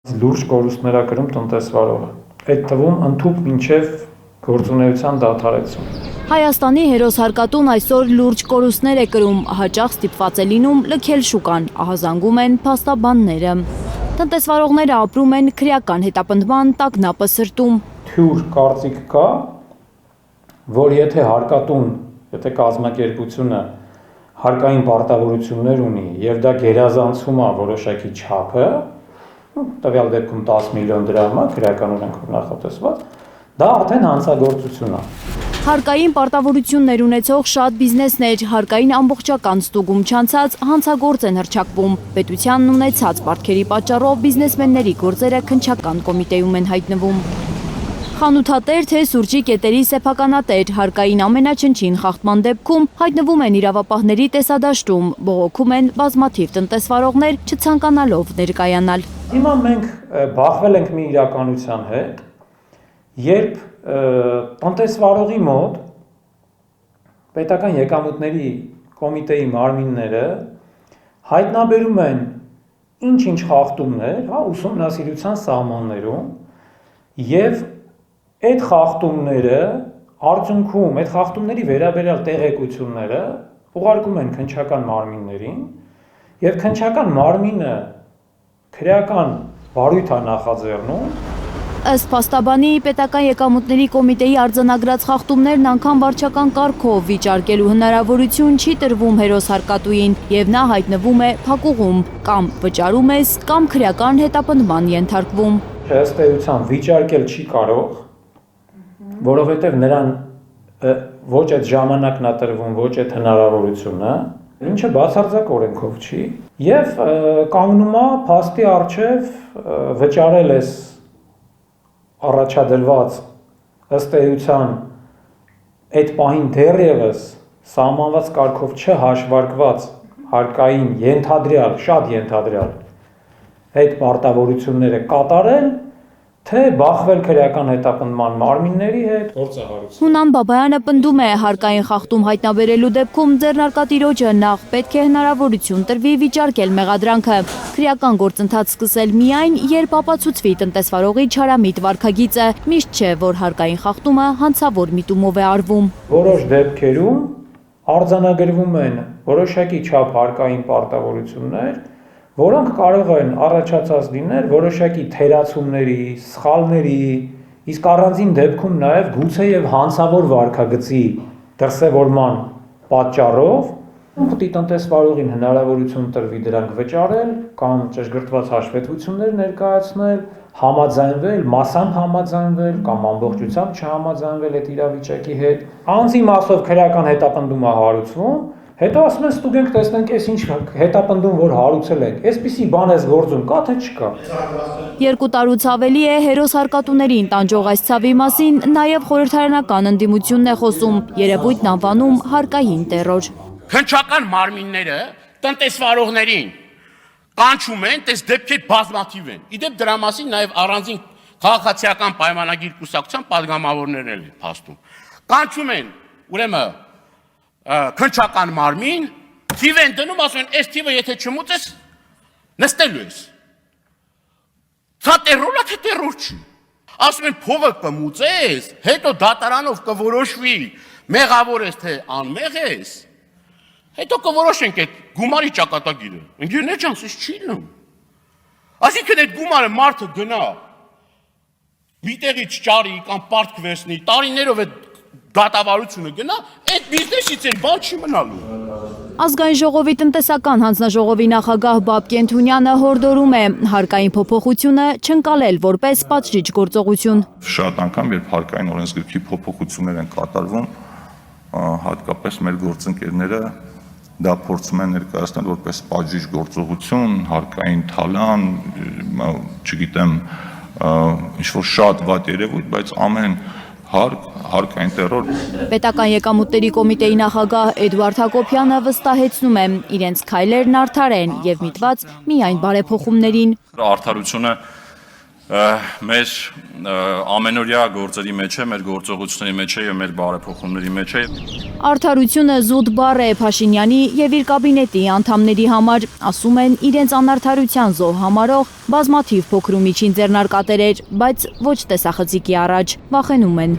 Լուրջ կորուստներակրում տնտեսվարողը, այդ թվում ընդհուպ մինչև գործունեության դադարեցում։ Հայաստանի հերոս հարկատուն այսօր լուրջ կորուստներ է կրում, հաճախ ստիպված է լինում լքել շուկան, ահազանգում են փաստաբանները։ Տնտեսվարողները ապրում են քրեական հետապնդման տագնապը սրտում։ Թյուր կարծիք կա, որ եթե կազմակերպությունը հարկային պարտավորություններ ունի եւ դա գերազանցում է որոշակի չափը, տվյալ դեպքում 10 միլիոն դրամ է քրեական օրենքով նախատեսված, դա արդեն հանցագործություն է։ Հարկային պարտավորություններ ունեցող շատ բիզնեսներ հարկային ամբողջական ստուգում չանցած հանցագործ են հռչակվում։ Պետությանն ունեցած պարտքերի պատճառով բիզնեսմենների գործերը քննչական կոմիտեում են հայտնվում։ Խանութատեր թե սուրճի կետերի սեփականատեր հարկային ամենաչնչին խախտման դեպքում հայտնվում են իրավապահների տեսադաշտում, բողոքում են բազմաթիվ տնտեսվարողներ չցանկանալով ներկայանալ։ Հիմա մենք բախվել ենք մի իրականության հետ, երբ տնտեսվարողի մոտ պետական եկամուտների կոմիտեի մարմինները հայտնաբերում են ինչ-ինչ խախտումներ, ուսումնասիրության սահմաններում եւ այդ խախտումները արդյունքում այդ խախտումների վերաբերյալ տեղեկությունները ուղարկում են քննչական մարմիններին եւ քննչական մարմինը քրեական վարույթ է նախաձեռնում։ Ըստ փաստաբանի պետական եկամուտների կոմիտեի արձանագրած խախտումներն անգամ վարչական կարգով վիճարկելու հնարավորություն չի տրվում հերոս հարկատուին եւ նա հայտնվում է փակուղում, կամ վճարում ես, կամ քրեական հետապնդման ենթարկվում։ Ըստ էության վիճարկել չի կարող, որովհետև նրան ոչ այդ ժամանակն է տրվում, ոչ այդ հնարավորությունը, ինչը բացարձակ օրենքով չի, եւ կանգնում է փաստի առջև վճարել ես առաջադրված ըստ էության այդ պահին դեռևս սահմանված կարգով չհաշվարկված հարկային ենթադրյալ, շատ ենթադրյալ այդ պարտավորությունները կատարել, թե բախվել քրեական հետապնդման մարմինների հետ գործահարություն։ Հունան Բաբայանը պնդում է հարկային խախտում հայտնաբերելու դեպքում ձեռնարկատիրոջը նախ պետք է հնարավորություն տրվի վիճարկել մեղադրանքը։ Քրեական գործընթաց սկսել միայն, երբ ապացուցվի տնտեսվարողի չարամիտ վարքագիծը, միշտ չէ, որ հարկային խախտումը հանցավոր միտումով է արվում։ Որոշ դեպքերում արձանագրվում են որոշակի չափ հարկային պարտավորություններ, որոնք կարող են առաջացած լինել որոշակի թերացումների, սխալների, իսկ առանձին դեպքում նաև գուցե եւ հանցավոր վարքագծի դրսևորման պատճառով պետք է տնտեսվարողին հնարավորություն տրվի դրանք վճարել կամ ճշգրտված հաշվետվություններ ներկայացնել, համաձայնվել, մասամբ համաձայնվել կամ ամբողջությամբ չհամաձայնվել այդ իրավիճակի հետ։ Անձի մասով քրեական հետապնդում է հարուցվում, հետո ասում են ստուգենք, տեսնենք այս ինչ հետապնդում որ հարուցել եք, այսպիսի բան էս գործում կա թե չկա։ 2 տարուց ավելի է հերոս հարկատուներին տանջող այս ցավի մասին նաև խորհրդարանական ընդդիմությունն է խոսում, երևույթն անվանում հարկային տերոր։ Քննչական մարմինները տնտեսվարողներին կանչում են, այս դեպքեր բազմաթիվ են։ Իդեպ դրա մասին նաև առանձին քաղաքացիական պայմանագիր կուսակցության падգամավորներն են փաստում։ Կանչում են, ուրեմն քննչական մարմին, թիվ են դնում, ասում են, այս թիվը եթե չմուծես, նստելու ես։ Սա տերոր է, թե տերոր չի։ Ասում են, փողը կմուծես, հետո դատարանով կորոշվի, մեղավոր ես, թե անմեղ ես, հետո կորոշենք այդ գումարի ճակատագիրը։ Ընկերներ ջան, սա չի լինում։ Այսինքն այդ գումարը մարդը գնա, մի տեղից ճարի կամ պարտք վերցնի, տարիներով այդ դատավարությունը գնա, այդ բիզնեսից էլ բան չի մնալու։ Ազգային ժողովի տնտեսական հանձնաժողովի նախագահ Բաբկեն Թունյանը հորդորում է հարկային փոփոխությունը չընկալել որպես պատժիչ գործողություն։ Շատ անգամ, երբ հարկային օրենսգրքի փոփոխություններ են կատարվում, հատկապես մեր գործընկերները դա փորձում են ներկայացնել որպես պատժիչ գործողություն, հարկային թալան, չգիտեմ, ինչ-որ շատ վատ երևույթ, բայց ամեն հարկային տերոր։ Պետական եկամուտների կոմիտեի նախագահ Էդուարդ Հակոբյանը վստահեցնում է, իրենց քայլերն արդար են եւ միտված միայն բարեփոխումներին։ Արդարությունը Մեր ամենօրյա գործերի մեջ է, մեր գործողությունների մեջ է եւ մեր բարեփոխումների մեջ է։ Արդարությունը զուտ բառ է Փաշինյանի եւ իր կաբինետի անդամների համար, ասում են իրենց անարդարության զոհ համարող բազմաթիվ փոքր ու միջին ձեռնարկատերեր, բայց ոչ տեսախցիկի առաջ, վախենում են։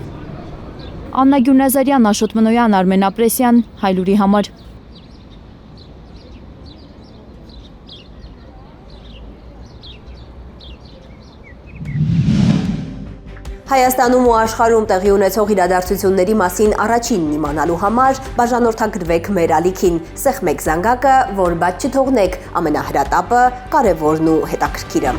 Աննա Գյուրնազարյան, Աշոտ Մնոյան, Արմեն Ապրեսյան, Հայլուրի համար։ Հայաստանում ու աշխարհում տեղի ունեցող իրադարձությունների մասին առաջինն իմանալու համար բաժանորդագրվեք մեր ալիքին, սեղմեք զանգակը, որ բաց չթողնեք ամենահրատապը, կարևորն ու հետաքրքիրը։